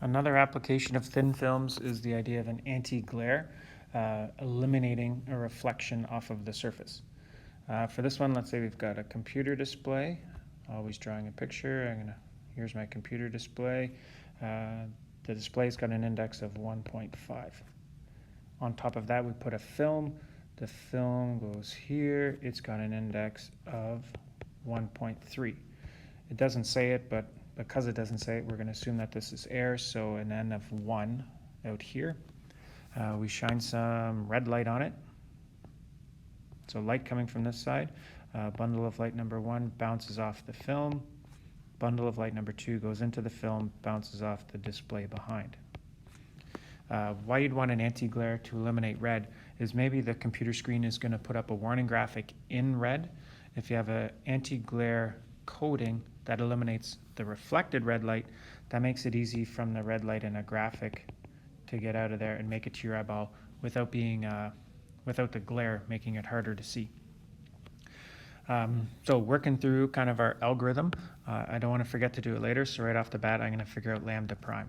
Another application of thin films is the idea of an anti-glare, eliminating a reflection off of the surface. For this one, let's say we've got a computer display, always drawing a picture. Here's my computer display. The display's got an index of 1.5. On top of that, we put a film. The film goes here. It's got an index of 1.3. It doesn't say it, but because it doesn't say it, we're going to assume that this is air, so an N of 1 out here. We shine some red light on it. So light coming from this side. Bundle of light number 1 bounces off the film. Bundle of light number 2 goes into the film, bounces off the display behind. Why you'd want an anti-glare to eliminate red is maybe the computer screen is going to put up a warning graphic in red. If you have an anti-glare coating that eliminates the reflected red light, that makes it easy from the red light in a graphic to get out of there and make it to your eyeball without the glare making it harder to see. So working through kind of our algorithm, I don't want to forget to do it later, so right off the bat I'm going to figure out lambda prime.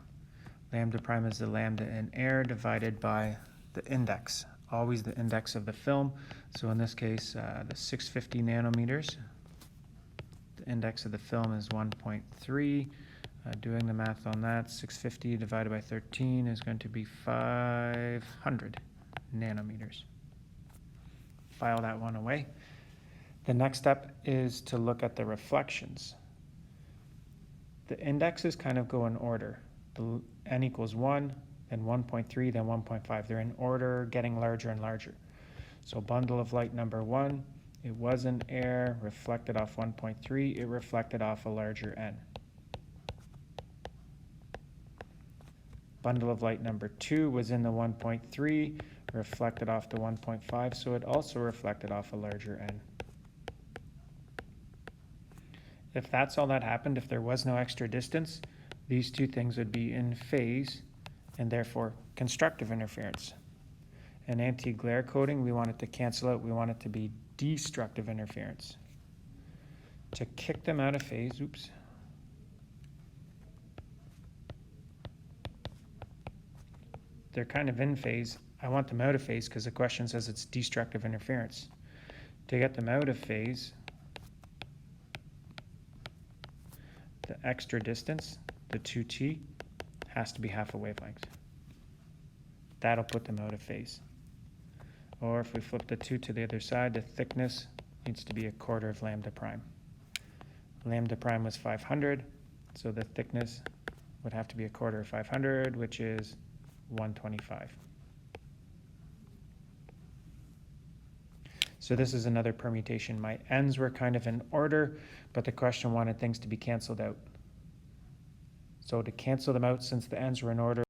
Lambda prime is the lambda in air divided by the index, always the index of the film. So in this case, the 650 nanometers. The index of the film is 1.3. Doing the math on that, 650 divided by 13 is going to be 500 nanometers. File that one away. The next step is to look at the reflections. The indexes kind of go in order. The n equals 1, then 1.3, then 1.5. They're in order, getting larger and larger. So bundle of light number 1, it was in air, reflected off 1.3, it reflected off a larger n. Bundle of light number 2 was in the 1.3, reflected off the 1.5, so it also reflected off a larger n. If that's all that happened, if there was no extra distance, these two things would be in phase and therefore constructive interference. An anti-glare coating, we want it to cancel out, we want it to be destructive interference. To kick them out of phase, they're kind of in phase. I want them out of phase because the question says it's destructive interference. To get them out of phase, the extra distance, the 2t, has to be half a wavelength. That'll put them out of phase. Or if we flip the 2 to the other side, the thickness needs to be a quarter of lambda prime. Lambda prime was 500, so the thickness would have to be a quarter of 500, which is 125. So this is another permutation. My n's were kind of in order, but the question wanted things to be canceled out. So to cancel them out, since the n's were in order,